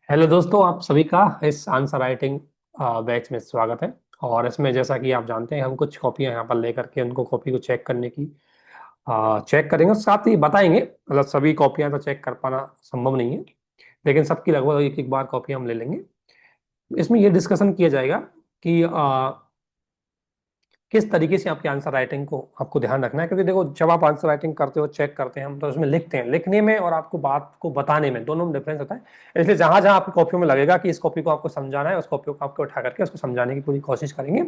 Hello दोस्तों, आप सभी का इस आंसर राइटिंग बैच में स्वागत है। और इसमें जैसा कि आप जानते हैं, हम कुछ कॉपियां यहाँ पर लेकर के उनको कॉपी को चेक करने की चेक करेंगे, और साथ ही बताएंगे। मतलब सभी कॉपियां तो चेक कर पाना संभव नहीं है, लेकिन सबकी लगभग एक एक बार कॉपी हम ले लेंगे। इसमें ये डिस्कशन किया जाएगा कि किस तरीके से आपके आंसर राइटिंग को आपको ध्यान रखना है। क्योंकि देखो, जब आप आंसर राइटिंग करते हो, चेक करते हैं हम, तो उसमें लिखते हैं, लिखने में और आपको बात को बताने में दोनों में डिफरेंस होता है। इसलिए जहां जहां आपकी कॉपी में लगेगा कि इस कॉपी को आपको समझाना है, उस कॉपी को आपको उठा करके उसको समझाने की पूरी कोशिश करेंगे,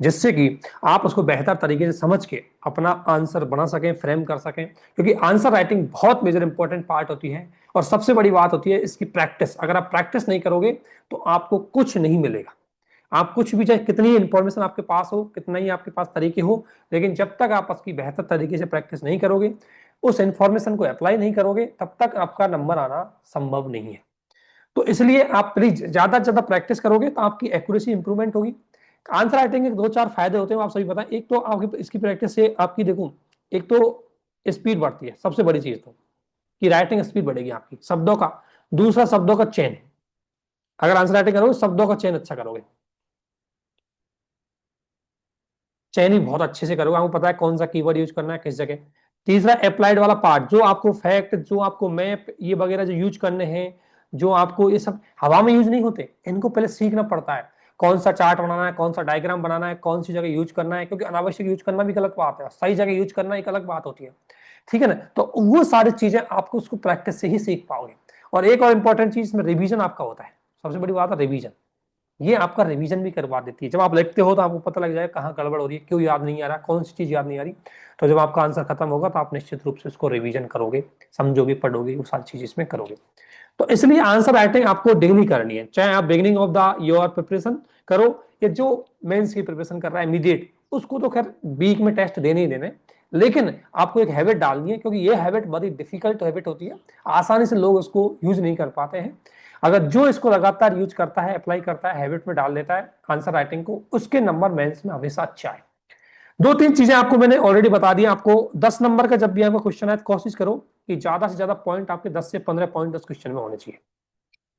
जिससे कि आप उसको बेहतर तरीके से समझ के अपना आंसर बना सकें, फ्रेम कर सकें। क्योंकि आंसर राइटिंग बहुत मेजर इंपॉर्टेंट पार्ट होती है, और सबसे बड़ी बात होती है इसकी प्रैक्टिस। अगर आप प्रैक्टिस नहीं करोगे तो आपको कुछ नहीं मिलेगा। आप कुछ भी, चाहे कितनी इंफॉर्मेशन आपके पास हो, कितना ही आपके पास तरीके हो, लेकिन जब तक आप उसकी बेहतर तरीके से प्रैक्टिस नहीं करोगे, उस इंफॉर्मेशन को अप्लाई नहीं करोगे, तब तक आपका नंबर आना संभव नहीं है। तो इसलिए आप प्लीज ज्यादा से ज्यादा प्रैक्टिस करोगे तो आपकी एक्यूरेसी इंप्रूवमेंट होगी। आंसर राइटिंग के दो चार फायदे होते हैं, आप सभी पता है। एक तो आपकी इसकी प्रैक्टिस से आपकी, देखो, एक तो स्पीड बढ़ती है, सबसे बड़ी चीज तो कि राइटिंग स्पीड बढ़ेगी आपकी शब्दों का। दूसरा, शब्दों का चेन। अगर आंसर राइटिंग करोगे, शब्दों का चेन अच्छा करोगे, चयनित बहुत अच्छे से करोगे, आपको पता है कौन सा कीवर्ड यूज करना है किस जगह। तीसरा, अप्लाइड वाला पार्ट, जो आपको फैक्ट, जो आपको मैप, ये वगैरह जो यूज करने हैं, जो आपको ये सब हवा में यूज नहीं होते, इनको पहले सीखना पड़ता है। कौन सा चार्ट बनाना है, कौन सा डायग्राम बनाना है, कौन सी जगह यूज करना है। क्योंकि अनावश्यक यूज करना भी गलत बात है, सही जगह यूज करना एक अलग बात होती है। ठीक है ना? तो वो सारी चीजें आपको उसको प्रैक्टिस से ही सीख पाओगे। और एक और इंपॉर्टेंट चीज इसमें रिवीजन आपका होता है, सबसे बड़ी बात है रिवीजन। ये आपका रिवीजन भी करवा देती है। जब आप लिखते हो तो आपको पता लग जाएगा कहाँ गड़बड़ हो रही है, क्यों याद नहीं आ रहा, कौन सी चीज याद नहीं आ रही। तो जब आपका आंसर खत्म होगा तो आप निश्चित रूप से उसको रिवीजन करोगे, समझोगे, पढ़ोगे, वो सारी चीज इसमें करोगे। तो इसलिए आंसर राइटिंग आपको डिग्री करनी है, चाहे आप beginning of the your preparation करो, या जो मेंस की प्रिपरेशन कर रहा है इमीडिएट, उसको तो खैर वीक में टेस्ट देने ही देने। लेकिन आपको एक हैबिट डालनी है, क्योंकि ये हैबिट बड़ी डिफिकल्ट हैबिट होती है, आसानी से लोग उसको यूज नहीं कर पाते हैं। अगर जो इसको लगातार यूज करता है, अप्लाई करता है, हैबिट में डाल लेता है आंसर राइटिंग को, उसके नंबर मेंस में हमेशा अच्छा है। दो तीन चीजें आपको मैंने ऑलरेडी बता दी। आपको 10 नंबर का जब भी आपका क्वेश्चन है तो कोशिश करो कि ज्यादा से ज्यादा पॉइंट आपके 10 से 15 पॉइंट उस क्वेश्चन में होने चाहिए,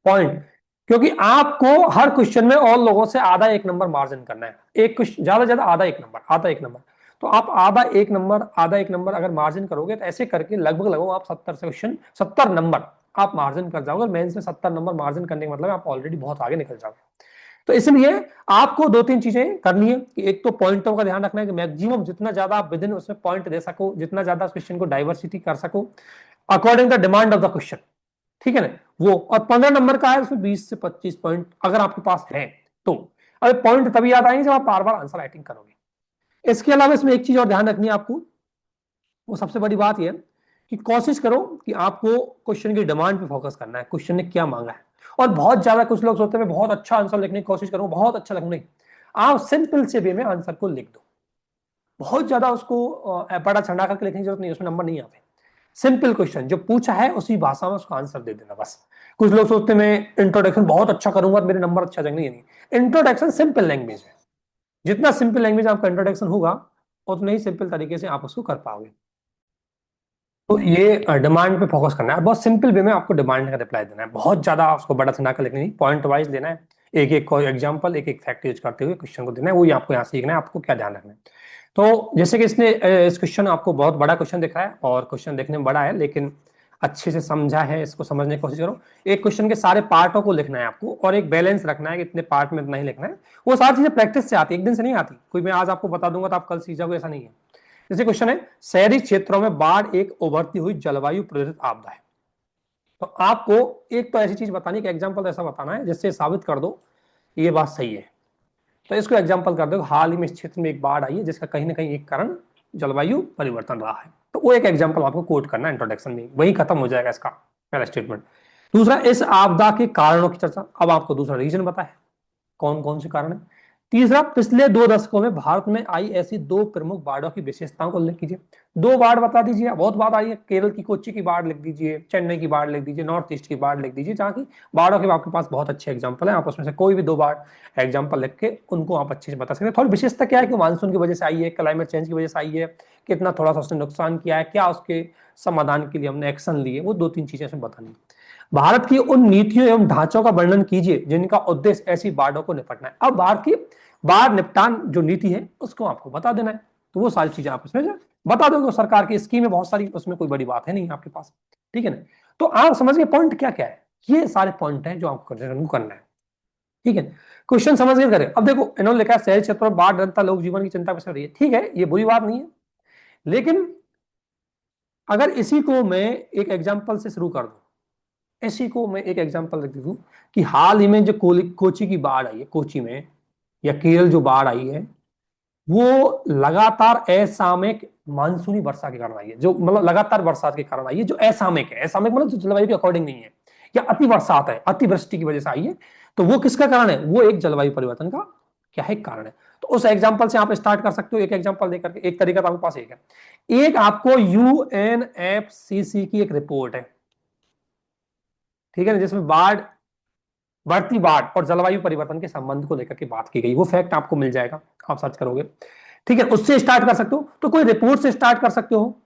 पॉइंट। क्योंकि आपको हर क्वेश्चन में और लोगों से आधा एक नंबर मार्जिन करना है। एक क्वेश्चन ज्यादा से ज्यादा आधा एक नंबर, आधा एक नंबर। तो आप आधा एक नंबर अगर मार्जिन करोगे, तो ऐसे करके लगभग लगभग आप 70 से क्वेश्चन, 70 नंबर आप मार्जिन कर जाओगे। मेंस में 70 नंबर मार्जिन करने का मतलब आप ऑलरेडी बहुत आगे निकल जाओगे। तो इसलिए आपको दो तीन चीजें करनी है कि एक तो पॉइंटों का ध्यान रखना है कि मैक्सिमम जितना ज्यादा आप विद इन उसमें पॉइंट दे सको, जितना ज्यादा उस क्वेश्चन को डाइवर्सिटी कर सको according the demand of the question. ठीक है ना? वो, और 15 नंबर का है, उसमें 20 से 25 पॉइंट अगर आपके पास है तो। अब पॉइंट तभी याद आएंगे जब आप बार बार आंसर राइटिंग करोगे। इसके अलावा इसमें एक चीज और ध्यान रखनी है आपको, वो सबसे बड़ी बात यह कि कोशिश करो कि आपको क्वेश्चन की डिमांड पे फोकस करना है, क्वेश्चन ने क्या मांगा है। और बहुत ज्यादा कुछ लोग सोचते हैं मैं बहुत अच्छा आंसर लिखने की कोशिश करूँ, बहुत अच्छा लिखूं, नहीं। आप सिंपल से वे में आंसर को लिख दो। बहुत ज्यादा उसको बड़ा चढ़ा करके लिखने की जरूरत नहीं, उसमें नंबर नहीं आते। सिंपल क्वेश्चन जो पूछा है उसी भाषा में उसको आंसर दे देना बस। कुछ लोग सोचते हैं मैं इंट्रोडक्शन बहुत अच्छा करूंगा तो मेरे नंबर अच्छा जाएंगे, नहीं। इंट्रोडक्शन सिंपल लैंग्वेज है, जितना सिंपल लैंग्वेज आपका इंट्रोडक्शन होगा, उतने ही सिंपल तरीके से आप उसको कर पाओगे। तो ये डिमांड पे फोकस करना है, बहुत सिंपल वे में आपको डिमांड का रिप्लाई देना है। बहुत ज्यादा उसको बड़ा चढ़ा कर लिखना नहीं, पॉइंट वाइज देना है। एक एक एग्जाम्पल, एक एक फैक्ट यूज करते हुए क्वेश्चन को देना है, वही आपको यहाँ सीखना है, आपको क्या ध्यान रखना है। तो जैसे कि इसने इस क्वेश्चन आपको बहुत बड़ा क्वेश्चन दिख रहा है, और क्वेश्चन देखने में बड़ा है, लेकिन अच्छे से समझा है, इसको समझने की कोशिश करो। एक क्वेश्चन के सारे पार्टों को लिखना है आपको, और एक बैलेंस रखना है कि इतने पार्ट में इतना ही लिखना है। वो सारी चीजें प्रैक्टिस से आती है, एक दिन से नहीं आती। कोई मैं आज आपको बता दूंगा तो आप कल सीख जाओगे, ऐसा नहीं है। जैसे क्वेश्चन है, शहरी क्षेत्रों में बाढ़ एक उभरती हुई जलवायु प्रेरित आपदा है। तो आपको एक तो ऐसी चीज बतानी कि एग्जाम्पल ऐसा बताना है जिससे साबित कर दो कि ये बात सही है। तो इसको एग्जाम्पल कर दो, हाल ही में इस क्षेत्र में एक बाढ़ आई है जिसका कहीं ना कहीं एक कारण जलवायु परिवर्तन रहा है। तो वो एक एग्जाम्पल आपको कोट करना है इंट्रोडक्शन में, वही खत्म हो जाएगा इसका पहला स्टेटमेंट। दूसरा, इस आपदा के कारणों की चर्चा। अब आपको दूसरा रीजन पता है कौन कौन से कारण है। तीसरा, पिछले 2 दशकों में भारत में आई ऐसी 2 प्रमुख बाढ़ों की विशेषताओं को उल्लेख कीजिए। दो बाढ़ बता दीजिए, बहुत बाढ़ आई है, केरल की कोच्चि की बाढ़ लिख दीजिए, चेन्नई की बाढ़ लिख दीजिए, नॉर्थ ईस्ट की बाढ़ लिख दीजिए, जहाँ की बाढ़ों के आपके पास बहुत अच्छे एग्जाम्पल है। आप उसमें से कोई भी दो बाढ़ एग्जाम्पल लिख के उनको आप अच्छे से बता सकते हैं। थोड़ी विशेषता क्या है कि मानसून की वजह से आई है, क्लाइमेट चेंज की वजह से आई है, कितना थोड़ा सा उसने नुकसान किया है, क्या उसके समाधान के लिए हमने एक्शन लिए, वो दो तीन चीजें उसमें बतानी। भारत की उन नीतियों एवं ढांचों का वर्णन कीजिए जिनका उद्देश्य ऐसी बाढ़ों को निपटना है। अब भारत की बाढ़ निपटान जो नीति है उसको आपको बता देना है, तो वो सारी चीजें आप इसमें बता दोगे। सरकार की स्कीम है बहुत सारी, उसमें कोई बड़ी बात है नहीं आपके पास, ठीक है ना। तो आप समझ गए पॉइंट क्या क्या है, ये सारे पॉइंट हैं जो आपको करना है, ठीक है। क्वेश्चन समझ गए करें। अब देखो इन्होंने लिखा है शहरी क्षेत्रों में बाढ़ जनता लोक जीवन की चिंता कर रही है, ठीक है, ये बुरी बात नहीं है, लेकिन अगर इसी को मैं एक एग्जाम्पल से शुरू कर दूं, इसी को मैं एक एग्जाम्पल रख दूं कि हाल ही में जो कोची की बाढ़ आई है, कोची में या केरल जो बाढ़ आई है, वो लगातार असामयिक मानसूनी वर्षा के कारण आई है, जो मतलब लगातार बरसात के कारण आई है, जो असामयिक है। असामयिक मतलब जो जलवायु के अकॉर्डिंग नहीं है, या अति बरसात है, अतिवृष्टि की वजह से आई है, तो वो किसका कारण है, वो एक जलवायु परिवर्तन का क्या है कारण है। तो उस एग्जाम्पल से आप स्टार्ट कर सकते हो, एक एग्जाम्पल देकर के। एक तरीका तो आपके पास एक है, एक आपको यूएनएफसीसी की एक रिपोर्ट है, ठीक है ना, जिसमें बाढ़, बढ़ती बाढ़ और जलवायु परिवर्तन के संबंध को लेकर के बात की गई, वो फैक्ट आपको मिल जाएगा, आप सर्च करोगे, ठीक है, उससे स्टार्ट कर सकते हो। तो कोई रिपोर्ट से स्टार्ट कर सकते हो,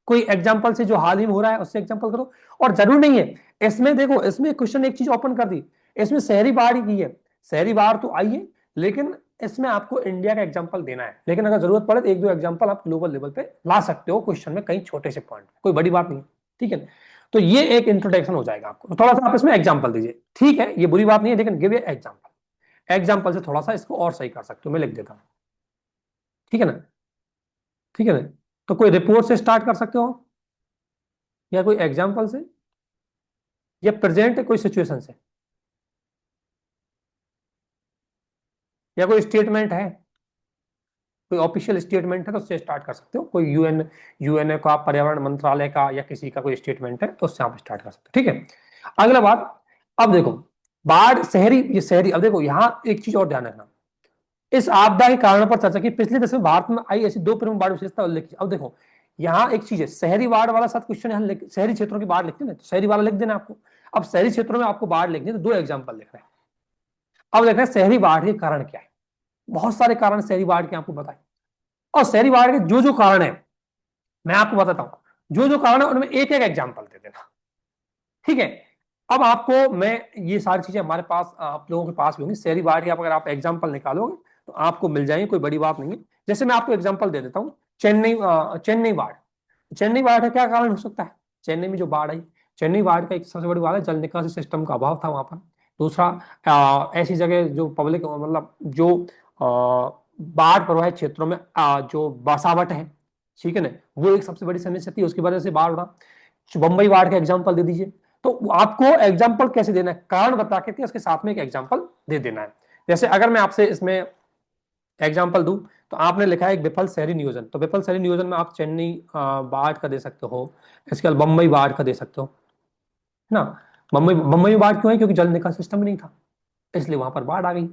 कोई एग्जांपल से जो हाल ही में हो रहा है उससे एग्जांपल करो। और जरूर नहीं है इसमें, देखो इसमें क्वेश्चन एक चीज ओपन कर दी, इसमें शहरी बाढ़ ही की है, शहरी बाढ़ तो आई है, लेकिन इसमें आपको इंडिया का एग्जांपल देना है। लेकिन अगर जरूरत पड़े तो एक दो एग्जांपल आप ग्लोबल लेवल पे ला सकते हो क्वेश्चन में, कई छोटे से पॉइंट, कोई बड़ी बात नहीं, ठीक है। तो ये एक इंट्रोडक्शन हो जाएगा आपको, तो थोड़ा सा आप इसमें एग्जांपल दीजिए, ठीक है, ये बुरी बात नहीं है, लेकिन गिव ए एग्जांपल, एग्जांपल से थोड़ा सा इसको और सही कर सकते हो, मैं लिख देता हूं, ठीक है ना, ठीक है ना। तो कोई रिपोर्ट से स्टार्ट कर सकते हो, या कोई एग्जाम्पल से, या प्रेजेंट कोई सिचुएशन से, या कोई स्टेटमेंट है, कोई ऑफिशियल स्टेटमेंट है तो उससे स्टार्ट कर सकते हो। कोई यूएनए का, पर्यावरण मंत्रालय का, या किसी का कोई स्टेटमेंट है तो उससे आप स्टार्ट कर सकते हो, ठीक है। अगला बात, अब देखो बाढ़ शहरी, ये शहरी, अब देखो यहां एक चीज और ध्यान रखना, इस आपदा के कारण पर चर्चा की, पिछले दशक में भारत में आई ऐसी दो प्रमुख बाढ़ विशेषता उल्लेख की। अब देखो यहाँ एक चीज है, शहरी बाढ़ वाला साथ क्वेश्चन यहाँ शहरी क्षेत्रों की बाढ़ लिखते हैं, तो शहरी वाला लिख देना आपको। अब शहरी क्षेत्रों में आपको बाढ़ लिखनी है तो दो एग्जाम्पल लिख रहे हैं। अब देख रहे हैं शहरी बाढ़ के कारण क्या है, बहुत सारे कारण शहरी बाढ़ के आपको बताए, और शहरी बाढ़ के जो जो कारण है मैं आपको बताता हूं, जो जो कारण है उनमें एक एक एग्जाम्पल दे देना, ठीक है। अब आपको मैं, ये सारी चीजें हमारे पास, आप लोगों के पास भी होंगी, शहरी बाढ़ की अगर आप एग्जाम्पल निकालोगे तो आपको मिल जाएंगे, कोई बड़ी बात नहीं है। जैसे मैं आपको एग्जाम्पल दे देता हूँ, चेन्नई, चेन्नई बाढ़, चेन्नई बाढ़ का क्या कारण हो सकता है, चेन्नई में जो बाढ़ आई, चेन्नई बाढ़ का एक सबसे बड़ी बात है, जल निकासी सिस्टम का अभाव था वहां पर। दूसरा, ऐसी जगह जो पब्लिक मतलब जो बाढ़ प्रभावित क्षेत्रों में जो बसावट है, ठीक है ना, वो एक सबसे बड़ी समस्या थी, उसकी वजह से बाढ़ उड़ा। बंबई बाढ़ का एग्जाम्पल दे दीजिए, तो आपको एग्जाम्पल कैसे देना है, कारण बता के उसके साथ में एक एग्जाम्पल दे देना है। जैसे अगर मैं आपसे इसमें एग्जाम्पल दूं, तो आपने लिखा है एक विफल शहरी नियोजन, तो विफल शहरी नियोजन में आप चेन्नई बाढ़ का दे सकते हो, इसके अलावा बंबई बाढ़ का दे सकते हो, है ना। बंबई बंबई में बाढ़ क्यों है, क्योंकि जल निकास सिस्टम नहीं था, इसलिए वहां पर बाढ़ आ गई।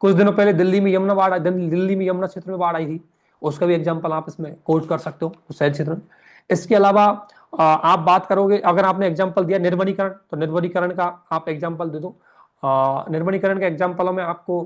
कुछ दिनों पहले दिल्ली में यमुना बाढ़, दिल्ली में यमुना क्षेत्र में बाढ़ आई थी, उसका भी एग्जाम्पल आप इसमें कोट कर सकते हो शहर क्षेत्र में। इसके अलावा आप बात करोगे, अगर आपने एग्जाम्पल दिया निर्वनीकरण, तो निर्वनीकरण का आप एग्जाम्पल दे दो। निर्वनीकरण के एग्जाम्पलों में आपको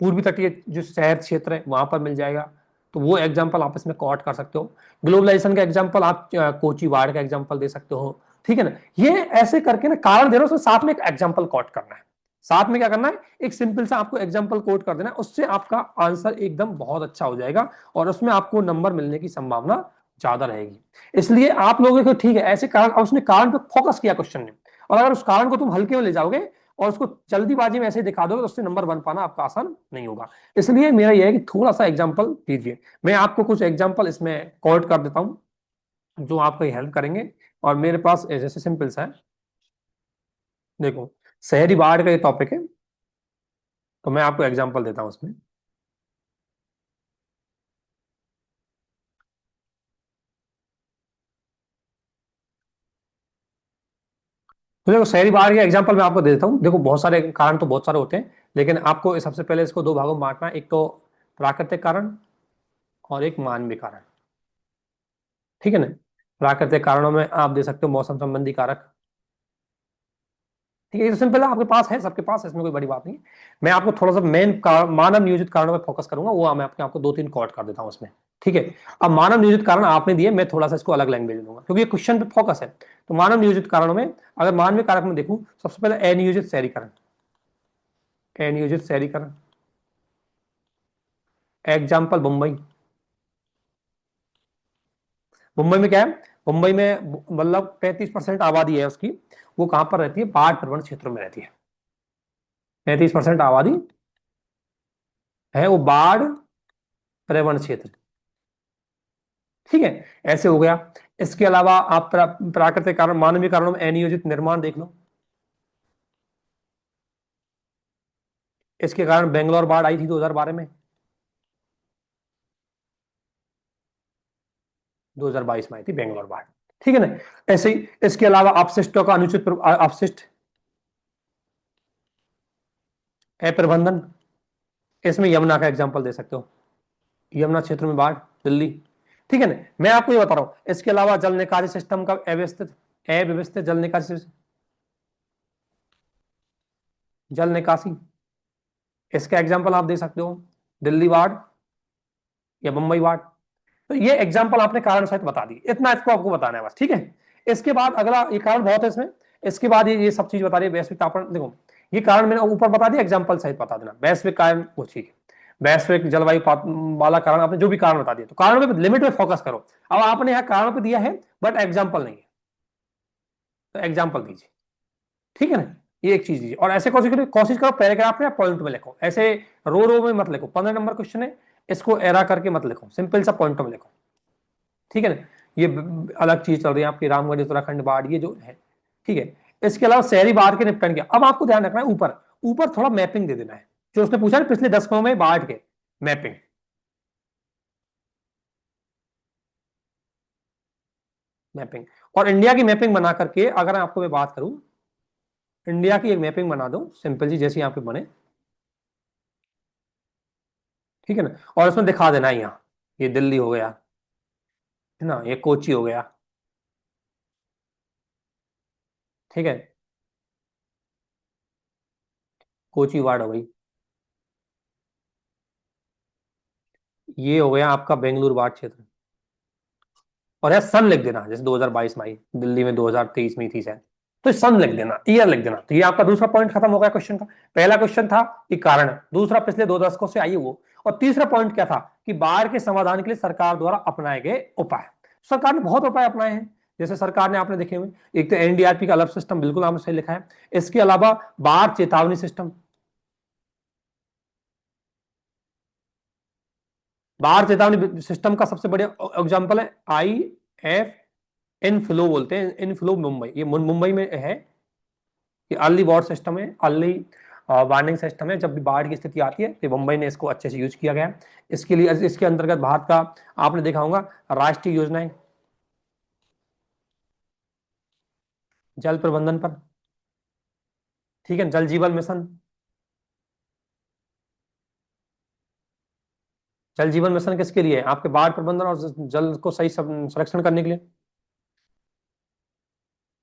पूर्वी तटीय जो शहर क्षेत्र है वहां पर मिल जाएगा, तो वो एग्जाम्पल आप इसमें कोट कर सकते हो। ग्लोबलाइजेशन का एग्जाम्पल आप कोची बाढ़ का एग्जाम्पल दे सकते हो, ठीक है ना। ये ऐसे करके ना कारण दे रहा हूं, साथ में एक एग्जाम्पल कोट करना है, साथ में क्या करना है, एक सिंपल सा आपको एग्जाम्पल कोट कर देना है, उससे आपका आंसर एकदम बहुत अच्छा हो जाएगा, और उसमें आपको नंबर मिलने की संभावना ज्यादा रहेगी। इसलिए आप लोगों को, ठीक है, ऐसे कारण, और उसने कारण पे फोकस किया क्वेश्चन ने, और अगर उस कारण को तुम हल्के में ले जाओगे और उसको जल्दीबाजी में ऐसे दिखा दोगे तो उससे नंबर बन पाना आपका आसान नहीं होगा। इसलिए मेरा यह है कि थोड़ा सा एग्जाम्पल दीजिए। मैं आपको कुछ एग्जाम्पल इसमें कोट कर देता हूं जो आपको हेल्प करेंगे, और मेरे पास जैसे सिंपल सा है, देखो शहरी बाढ़ का ये टॉपिक है, तो मैं आपको एग्जाम्पल देता हूं उसमें। तो देखो शहरी बाढ़ का एग्जाम्पल मैं आपको दे देता हूँ। देखो बहुत सारे कारण तो बहुत सारे होते हैं, लेकिन आपको सबसे पहले इसको दो भागों में बांटना है, एक तो प्राकृतिक कारण और एक मानवीय कारण। ठीक है ना। प्राकृतिक कारणों में आप दे सकते हो मौसम संबंधी कारक। ठीक है, ये तो सिंपल है, आपके पास है, सबके पास है, इसमें कोई बड़ी बात नहीं है। मैं आपको थोड़ा सा मानव नियोजित कारणों पर फोकस करूंगा, वो मैं आपको दो तीन कॉट कर देता हूं उसमें। ठीक है। अब मानव नियोजित कारण आपने दिए, मैं थोड़ा सा इसको अलग लैंग्वेज दूंगा क्योंकि ये क्वेश्चन पे फोकस है। तो मानव नियोजित कारणों में अगर मानवीय कारक में देखूं, सबसे पहले अनियोजित शहरीकरण। अनियोजित शहरीकरण, एग्जाम्पल मुंबई। मुंबई में क्या है, मुंबई में मतलब 35% आबादी है उसकी, वो कहां पर रहती है, बाढ़ प्रवण क्षेत्रों में रहती है। 35% आबादी है वो बाढ़ प्रवण क्षेत्र। ठीक है, ऐसे हो गया। इसके अलावा आप प्राकृतिक कारण, मानवीय कारणों में अनियोजित निर्माण देख लो। इसके कारण बेंगलोर बाढ़ आई थी 2012 में, 2022 में आई थी बेंगलोर बाढ़। ठीक है ना। ऐसे ही इसके अलावा अपशिष्टों का अनुचित अपशिष्ट अप्रबंधन, इसमें यमुना का एग्जांपल दे सकते हो, यमुना क्षेत्र में बाढ़, दिल्ली। ठीक है ना। मैं आपको ये बता रहा हूं, इसके अलावा जल निकासी सिस्टम का अव्यवस्थित, अव्यवस्थित जल निकासी, जल निकासी, इसका एग्जांपल आप दे सकते हो, दिल्ली बाढ़ या मुंबई बाढ़। तो ये एग्जांपल आपने कारण सहित बता दी, इतना इसको आपको बताना है बस। ठीक है। इसके बाद अगला, ये कारण बहुत है इसमें। इसके बाद ये सब चीज बता रही है, वैश्विक तापमान देखो, ये कारण मैंने ऊपर बता दिया, एग्जांपल सहित बता देना। वैश्विक कारण वो ठीक है, वैश्विक जलवायु वाला कारण, आपने जो भी कारण बता दिया, तो कारण पे लिमिट में फोकस करो। अब आपने यहाँ कारण पे दिया है बट एग्जाम्पल नहीं है, तो एग्जाम्पल दीजिए। ठीक है ना। ये एक चीज दीजिए, और ऐसे कोशिश करो पैराग्राफ में पॉइंट में लिखो, ऐसे रो रो में मत लिखो। 15 नंबर क्वेश्चन है, इसको एरा करके मत लिखो, सिंपल सा पॉइंट में लिखो। ठीक है ना। ये अलग चीज चल रही है आपकी रामगढ़ उत्तराखंड बाढ़, ये जो है। ठीक है। इसके अलावा शहरी बाढ़ के निपटान किया, अब आपको ध्यान रखना है, ऊपर ऊपर थोड़ा मैपिंग दे देना है, जो उसने पूछा ना पिछले 10 में बाढ़ के मैपिंग। मैपिंग और इंडिया की मैपिंग बना करके अगर आपको मैं बात करूं, इंडिया की एक मैपिंग बना दो सिंपल जी, जैसी यहाँ पे बने। ठीक है ना। और उसमें दिखा देना है, यहाँ ये दिल्ली हो गया, है ना, ये कोची हो गया। ठीक है, कोची वार्ड हो गई, ये हो गया आपका बेंगलुरु वार्ड क्षेत्र। और यार सन लिख देना, जैसे 2022 में आई, दिल्ली में 2023 में थी शायद, तो सन लिख देना, ईयर लिख देना। तो ये आपका दूसरा पॉइंट खत्म हो गया क्वेश्चन का। पहला क्वेश्चन था कि कारण, दूसरा पिछले 2 दशकों से आई है वो, और तीसरा पॉइंट क्या था कि बाढ़ के समाधान के लिए सरकार द्वारा अपनाए गए उपाय। सरकार ने बहुत उपाय अपनाए हैं, जैसे सरकार ने, आपने देखे हुए, एक तो एनडीआरपी का अलर्ट सिस्टम, बिल्कुल आपने सही लिखा है। इसके अलावा बाढ़ चेतावनी सिस्टम, बाढ़ चेतावनी सिस्टम का सबसे बढ़िया एग्जांपल है IF इनफ्लो, बोलते हैं इनफ्लो मुंबई, ये मुंबई में है। ये अर्ली वार्ड सिस्टम है, अर्ली वार्निंग सिस्टम है, जब भी बाढ़ की स्थिति आती है तो मुंबई ने इसको अच्छे से यूज किया गया है। इसके लिए, इसके अंतर्गत भारत का, आपने देखा होगा, राष्ट्रीय योजनाएं जल प्रबंधन पर। ठीक है, जल जीवन मिशन, जल जीवन मिशन किसके लिए है, आपके बाढ़ प्रबंधन और जल को सही संरक्षण करने के लिए।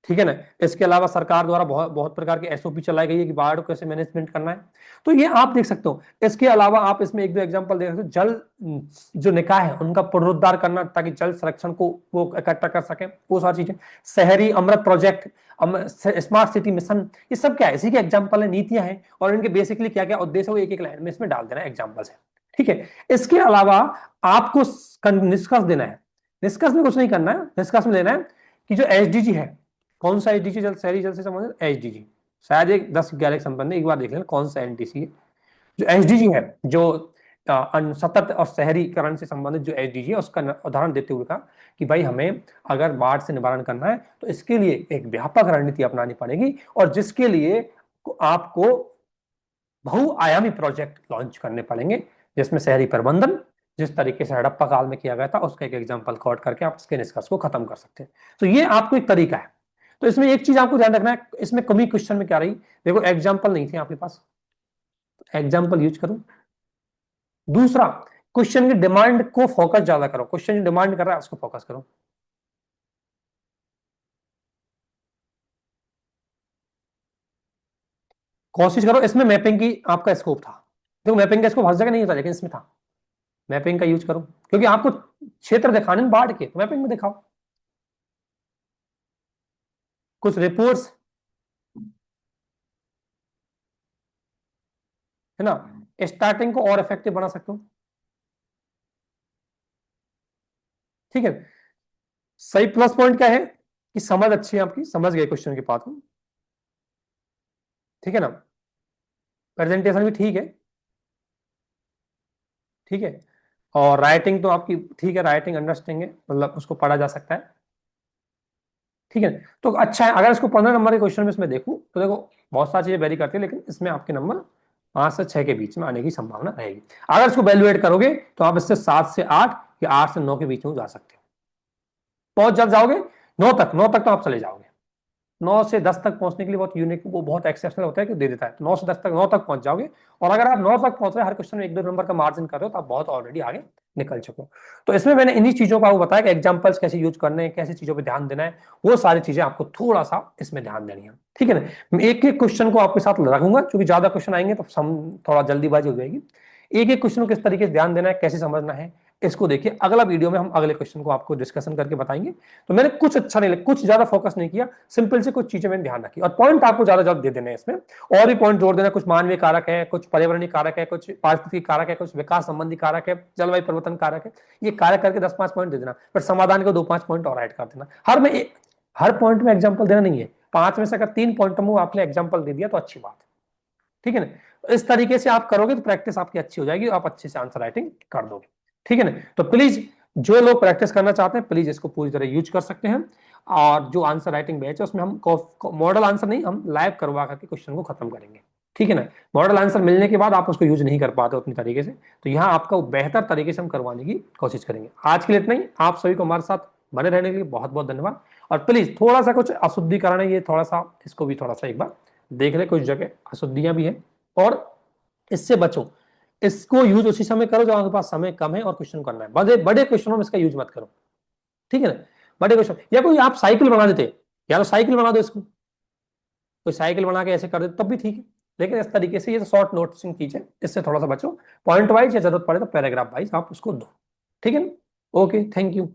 ठीक है ना। इसके अलावा सरकार द्वारा बहुत बहुत प्रकार की SOP चलाई गई है कि बाढ़ को कैसे मैनेजमेंट करना है, तो ये आप देख सकते हो। इसके अलावा आप इसमें एक दो एग्जांपल देख सकते हो, जल जो निकाय है उनका पुनरुद्धार करना, ताकि जल संरक्षण को वो इकट्ठा कर सके, वो सारी चीजें। शहरी अमृत प्रोजेक्ट, स्मार्ट सिटी मिशन, ये सब क्या है, इसी के एग्जाम्पल है, नीतियां हैं, और इनके बेसिकली क्या क्या उद्देश्य, वो एक एक लाइन में इसमें डाल देना एग्जाम्पल है। ठीक है। इसके अलावा आपको निष्कर्ष देना है, निष्कर्ष में कुछ नहीं करना है, निष्कर्ष में देना है कि जो SDG है, कौन सा SDG, जल शहरी जल से संबंधित SDG, शायद एक 10-11 संबंध है, एक बार देख लेना कौन सा NDC है। जो SDG है, जो सतत और शहरीकरण से संबंधित जो SDG है, उसका उदाहरण देते हुए कहा कि भाई हमें अगर बाढ़ से निवारण करना है तो इसके लिए एक व्यापक रणनीति अपनानी पड़ेगी, और जिसके लिए आपको बहुआयामी प्रोजेक्ट लॉन्च करने पड़ेंगे, जिसमें शहरी प्रबंधन, जिस तरीके से हड़प्पा काल में किया गया था, उसका एक एग्जाम्पल कॉट करके आप इसके निष्कर्ष को खत्म कर सकते हैं। तो ये आपको एक तरीका है। तो इसमें एक चीज आपको ध्यान रखना है, इसमें कमी क्वेश्चन में क्या रही, देखो एग्जाम्पल नहीं थे आपके पास, एग्जाम्पल यूज करो। दूसरा, क्वेश्चन की डिमांड को फोकस ज्यादा करो, क्वेश्चन जो डिमांड कर रहा है उसको फोकस करो। कोशिश करो, इसमें मैपिंग की आपका स्कोप था, देखो मैपिंग का स्कोप हर जगह नहीं होता लेकिन इसमें था। मैपिंग का यूज करो, क्योंकि आपको क्षेत्र दिखाने हैं बाढ़ के, तो मैपिंग में दिखाओ। कुछ रिपोर्ट्स है ना, स्टार्टिंग को और इफेक्टिव बना सकते हो। ठीक है, सही प्लस पॉइंट क्या है कि समझ अच्छी है आपकी, समझ गए क्वेश्चन के पाथ को। ठीक है ना, प्रेजेंटेशन भी ठीक है। ठीक है, और राइटिंग तो आपकी ठीक है, राइटिंग अंडरस्टैंडिंग है, मतलब उसको पढ़ा जा सकता है। ठीक है, तो अच्छा है। अगर इसको 15 नंबर के क्वेश्चन में इसमें देखूं तो देखो बहुत सारी चीजें वेरी करती है, लेकिन इसमें आपके नंबर 5 से 6 के बीच में आने की संभावना रहेगी। अगर इसको वैल्यूएट करोगे तो आप इससे 7 से 8 या 8 से 9 के बीच में जा सकते हो। पहुंच जब जाओगे 9 तक तो आप चले जाओगे। 9 से 10 तक पहुंचने के लिए बहुत यूनिक, वो बहुत एक्सेप्शनल होता है कि दे देता है, तो 9 से 10 तक, 9 तक पहुंच जाओगे। और अगर आप 9 तक पहुंच रहे हर क्वेश्चन में 1-2 नंबर का मार्जिन कर रहे हो तो आप बहुत ऑलरेडी आगे निकल चुके हो। तो इसमें मैंने इन्हीं चीजों को आपको बताया कि एग्जांपल्स कैसे यूज करने हैं, कैसी चीजों पे ध्यान देना है, वो सारी चीजें आपको थोड़ा सा इसमें ध्यान देनी है। ठीक है ना, मैं एक एक क्वेश्चन को आपके साथ रखूंगा, क्योंकि ज्यादा क्वेश्चन आएंगे तो थोड़ा जल्दीबाजी हो जाएगी। एक एक क्वेश्चन को किस तरीके से ध्यान देना है, कैसे समझना है, इसको देखिए। अगला वीडियो में हम अगले क्वेश्चन को आपको डिस्कशन करके बताएंगे। तो मैंने कुछ अच्छा नहीं, कुछ ज्यादा फोकस नहीं किया, सिंपल से कुछ चीजें मैंने ध्यान रखी, और पॉइंट आपको ज्यादा ज्यादा दे देने हैं इसमें। और भी पॉइंट जोड़ देना, कुछ मानवीय कारक है, कुछ पर्यावरणीय कारक है, कुछ पारिस्थितिक कारक है, कुछ विकास संबंधी कारक है, जलवायु परिवर्तन कारक है। ये कारक करके 10-5 पॉइंट दे देना, फिर समाधान को 2-5 पॉइंट और ऐड कर देना। हर पॉइंट में एग्जाम्पल देना नहीं है, 5 में से अगर 3 पॉइंट में आपने एग्जाम्पल दे दिया तो अच्छी बात है। ठीक है ना, तो इस तरीके से आप करोगे तो प्रैक्टिस आपकी अच्छी हो जाएगी, आप अच्छे से आंसर राइटिंग कर दोगे। ठीक है ना, तो प्लीज जो लोग प्रैक्टिस करना चाहते हैं प्लीज इसको पूरी तरह यूज कर सकते हैं। और जो आंसर राइटिंग बैच है उसमें हम मॉडल आंसर नहीं, हम लाइव करवा करके क्वेश्चन को खत्म करेंगे। ठीक है ना, मॉडल आंसर मिलने के बाद आप उसको यूज नहीं कर पाते उतनी तरीके से, तो यहाँ आपका बेहतर तरीके से हम करवाने की कोशिश करेंगे। आज के लिए इतना ही, आप सभी को हमारे साथ बने रहने के लिए बहुत बहुत धन्यवाद। और प्लीज थोड़ा सा कुछ अशुद्धिकरण है, ये थोड़ा सा इसको भी थोड़ा सा एक बार देख ले, कुछ जगह अशुद्धियां भी है, और इससे बचो। इसको यूज उसी समय करो जब आपके पास समय कम है और क्वेश्चन करना है, बड़े बड़े क्वेश्चनों में इसका यूज मत करो। ठीक है ना, बड़े क्वेश्चन, या कोई आप साइकिल बना देते, या तो साइकिल बना दो इसको, कोई साइकिल बना के ऐसे कर दे तब भी ठीक है, लेकिन इस तरीके से ये शॉर्ट नोट्स चीज है, इससे थोड़ा सा बचो। पॉइंट वाइज या जरूरत पड़े तो पैराग्राफ वाइज आप उसको दो। ठीक है ना, ओके, थैंक यू।